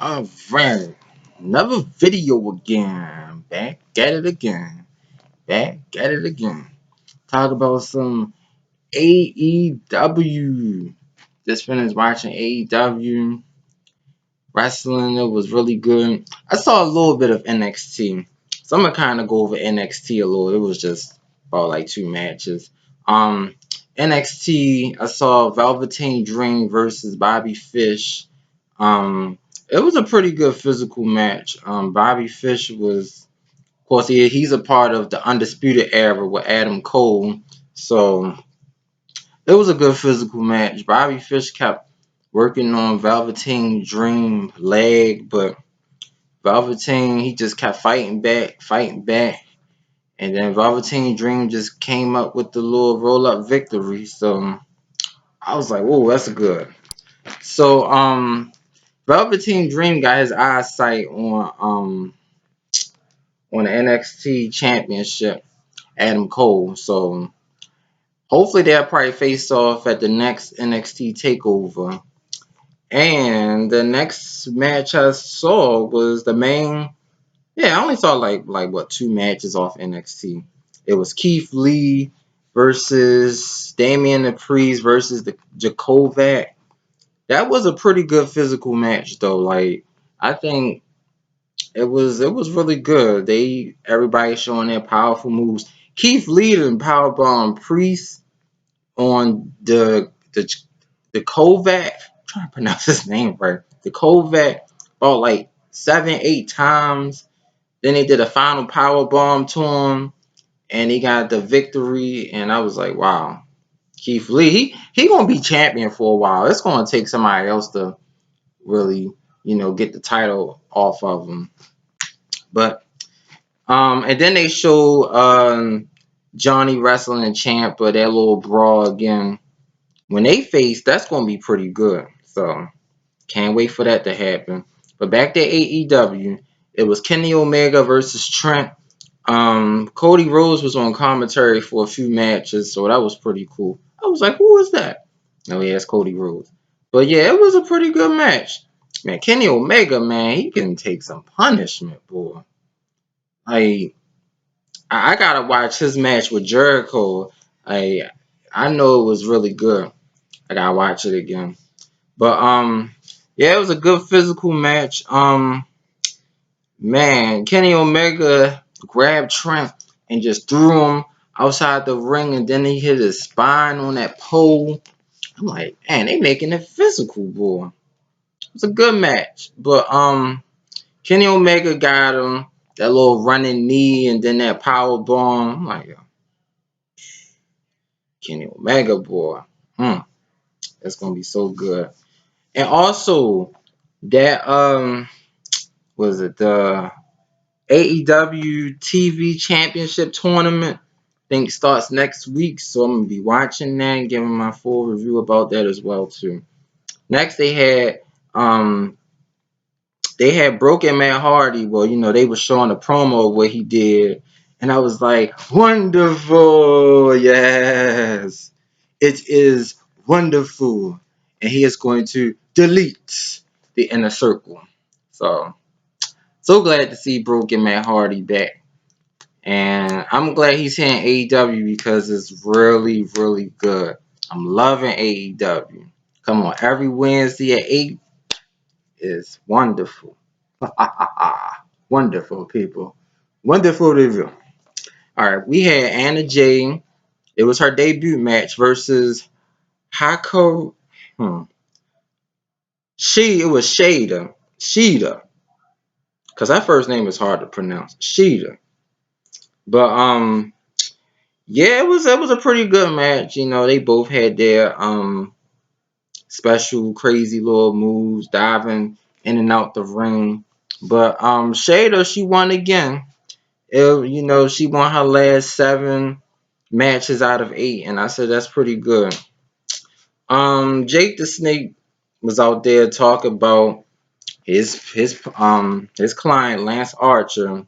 Alright, another video again. Back at it again. Back at it again. Talk about some AEW. Just finished watching AEW wrestling. It was really good. I saw a little bit of NXT. So I'm gonna kind of go over NXT a little. It was just about like 2 matches. Um, NXT. I saw Velveteen Dream versus Bobby Fish. Um, it was a pretty good physical match. Bobby Fish was, of course, he's a part of the Undisputed Era with Adam Cole. So it was a good physical match. Bobby Fish kept working on Velveteen Dream leg, but Velveteen, he just kept fighting back. And then Velveteen Dream just came up with the little roll up victory. So I was like, whoa, that's good. So Velveteen Dream got his eyesight on the NXT Championship, Adam Cole. So hopefully they'll probably face off at the next NXT Takeover. And the next match I saw was the main. Yeah, I only saw like what 2 matches off NXT. It was Keith Lee versus Damian the Priest versus the Jakovac. That was a pretty good physical match though. Like I think it was really good. Everybody showing their powerful moves. Keith Lee and powerbomb Priest on the Kovac. I'm trying to pronounce his name right. The Kovac about like 7, 8 times. Then they did a final power bomb to him, and he got the victory. And I was like, wow, Keith Lee, he gonna be champion for a while. It's gonna take somebody else to really, get the title off of him. But and then they show Johnny Wrestling and Ciampa, that little brawl again. When they face, that's gonna be pretty good. So can't wait for that to happen. But back to AEW, it was Kenny Omega versus Trent. Cody Rhodes was on commentary for a few matches, so that was pretty cool. I was like, who is that? Oh yeah, it's Cody Rhodes. But yeah, it was a pretty good match. Man, Kenny Omega, man, he can take some punishment, boy. Like I gotta watch his match with Jericho. I know it was really good. I gotta watch it again. But yeah, it was a good physical match. Man, Kenny Omega grabbed Trent and just threw him outside the ring, and then he hit his spine on that pole. I'm like, man, they making it physical, boy. It was a good match, but Kenny Omega got him that little running knee, and then that power bomb. I'm like, Kenny Omega, boy, that's gonna be so good. And also that was it the AEW TV Championship Tournament? I think starts next week, so I'm gonna be watching that and giving my full review about that as well too. Next, they had Broken Matt Hardy. Well, they were showing a promo of what he did, and I was like, wonderful, yes, it is wonderful, and he is going to delete the inner circle. So glad to see Broken Matt Hardy back. And I'm glad he's here in AEW because it's really, really good. I'm loving AEW. Come on, every Wednesday at 8 is wonderful. Wonderful, people. Wonderful review. All right, we had Anna Jay. It was her debut match versus Hako. It was Shida. Because her first name is hard to pronounce. Shida. But yeah, it was a pretty good match. They both had their special crazy little moves, diving in and out the ring. But Shada, she won again. She won her last 7 matches out of 8, and I said that's pretty good. Jake the Snake was out there talking about his client Lance Archer.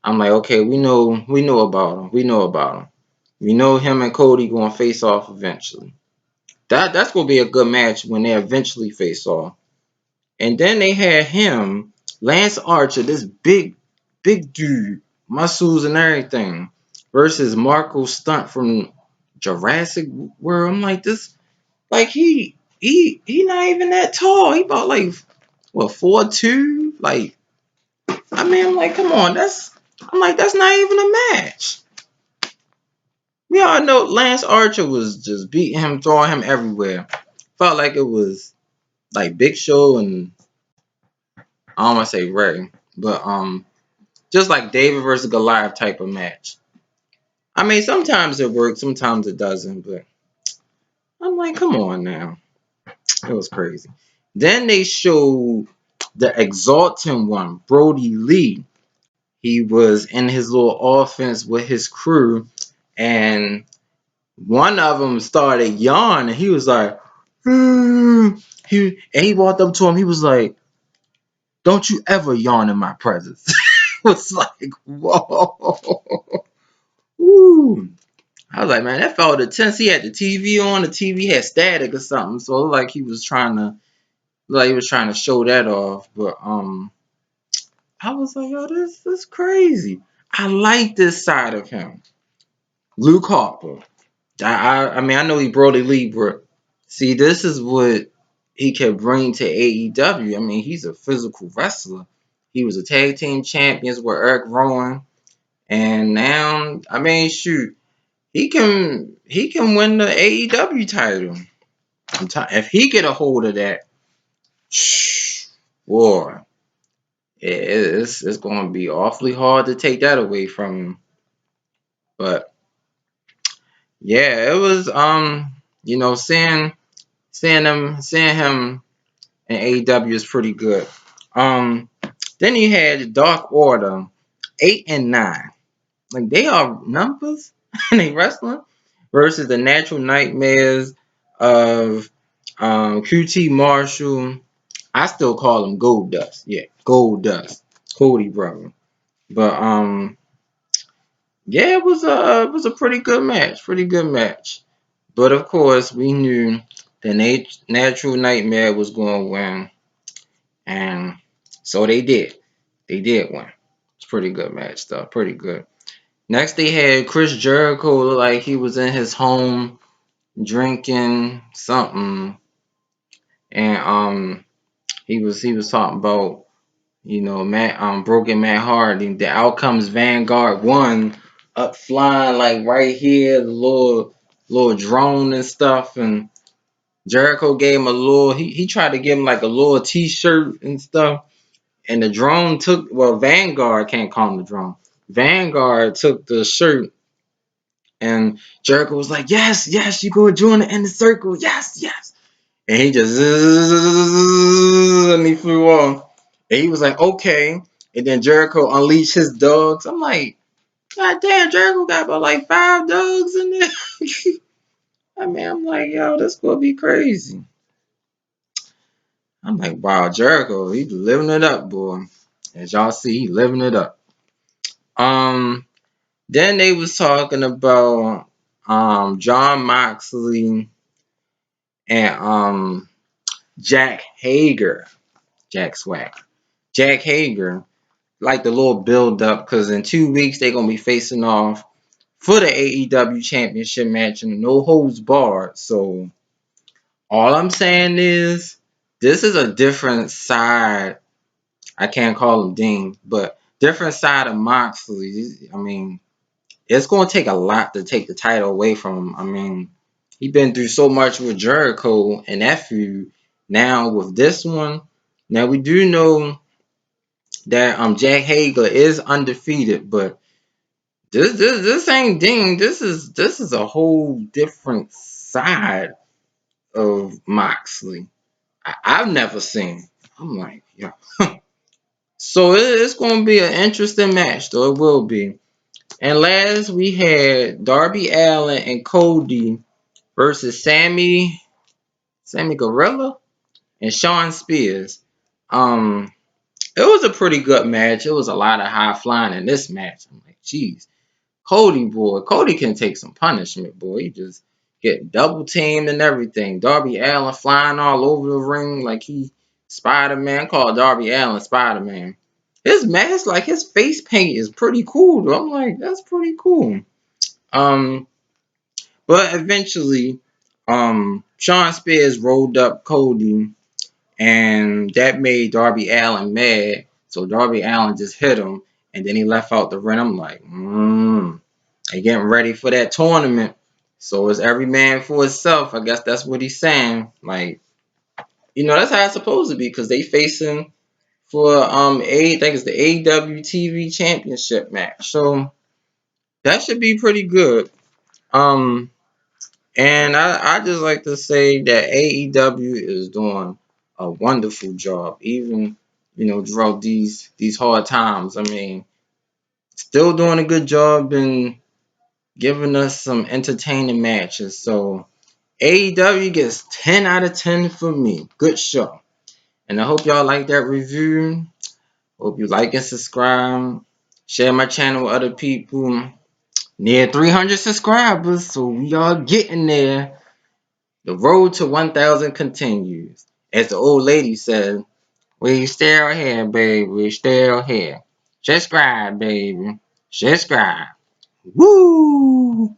I'm like, okay, we know about him. We know him and Cody gonna face off eventually. That's gonna be a good match when they eventually face off. And then they had him, Lance Archer, this big dude, muscles and everything, versus Marco Stunt from Jurassic World. I'm like, this, like he not even that tall. He about like what 4'2"? Like, I mean, I'm like, come on, I'm like, that's not even a match. We all know Lance Archer was just beating him, throwing him everywhere. Felt like it was like Big Show and I don't want to say Ray, but just like David versus Goliath type of match. I mean, sometimes it works, sometimes it doesn't, but I'm like, come on now. It was crazy. Then they showed the Exalting One, Brody Lee. He was in his little offense with his crew, and one of them started yawning. He was like, he walked up to him. He was like, "Don't you ever yawn in my presence." It was like, whoa. Ooh. I was like, man, that felt intense. He had the TV on. The TV had static or something, so it looked like he was trying to show that off. But I was like, yo, this crazy. I like this side of him. Luke Harper. I mean, I know he Brody Lee, but see, this is what he can bring to AEW. I mean, he's a physical wrestler. He was a tag team champions with Eric Rowan, and now, I mean, shoot, he can win the AEW title. If he get a hold of that, boy, it's going to be awfully hard to take that away from him. But yeah, it was seeing him in AEW is pretty good. Um, then you had Dark Order 8 and 9. Like they are numbers and they wrestling versus the Natural Nightmares of QT Marshall. I still call him Gold Dust. Yeah, Gold Dust. Cody brother. But yeah, it was a pretty good match. Pretty good match. But of course, we knew the Natural Nightmare was going to win, and so they did. They did win. It's a pretty good match, though. Pretty good. Next, they had Chris Jericho look like he was in his home drinking something, and he was talking about Matt broken Matt Hardy. The Outcomes Vanguard won up flying like right here, the little drone and stuff, and Jericho gave him a little. He tried to give him like a little T-shirt and stuff, and the drone took. Well, Vanguard can't call him the drone. Vanguard took the shirt. And Jericho was like, yes, yes, you go join the inner circle. Yes, yes. And he just and he flew off. And he was like, okay. And then Jericho unleashed his dogs. I'm like, God damn, Jericho got about like 5 dogs in there. I mean, I'm like, yo, this gonna be crazy. I'm like, wow, Jericho, he living it up, boy. As y'all see, he living it up. Um, then they was talking about John Moxley and Jack Hager, Jack Swagger, Jack Hager, like the little build up because in 2 weeks they're gonna be facing off for the AEW Championship match and no holds barred. So all I'm saying is this is a different side. I can't call him Dean, but different side of Moxley. I mean, it's gonna take a lot to take the title away from him. I mean, he been through so much with Jericho and that feud. Now with this one, now we do know that Jack Hager is undefeated, but this ain't Ding. This is a whole different side of Moxley. I've never seen. I'm like, yeah. So it's gonna be an interesting match, though it will be. And last we had Darby Allin and Cody versus Sammy Guerrero and Shawn Spears. It was a pretty good match. It was a lot of high flying in this match. I'm like, geez, Cody can take some punishment, boy. He just get double teamed and everything. Darby Allin flying all over the ring like he Spider-Man, called Darby Allin Spider-Man. His mask, like his face paint is pretty cool though. I'm like, that's pretty cool. Um, but eventually, Sean Spears rolled up Cody, and that made Darby Allin mad. So Darby Allin just hit him, and then he left out the ring. I'm like, they getting ready for that tournament. So it's every man for himself. I guess that's what he's saying. Like, that's how it's supposed to be because they facing for I think it's the AEW TV Championship match. So that should be pretty good. Um, and I just like to say that AEW is doing a wonderful job, even throughout these hard times. I mean, still doing a good job in giving us some entertaining matches. So AEW gets 10 out of 10 for me. Good show. And I hope y'all like that review. Hope you like and subscribe. Share my channel with other people. Near 300 subscribers, so we are getting there. The road to 1,000 continues. As the old lady said, we still here, baby. We still here. Subscribe, baby. Subscribe. Woo!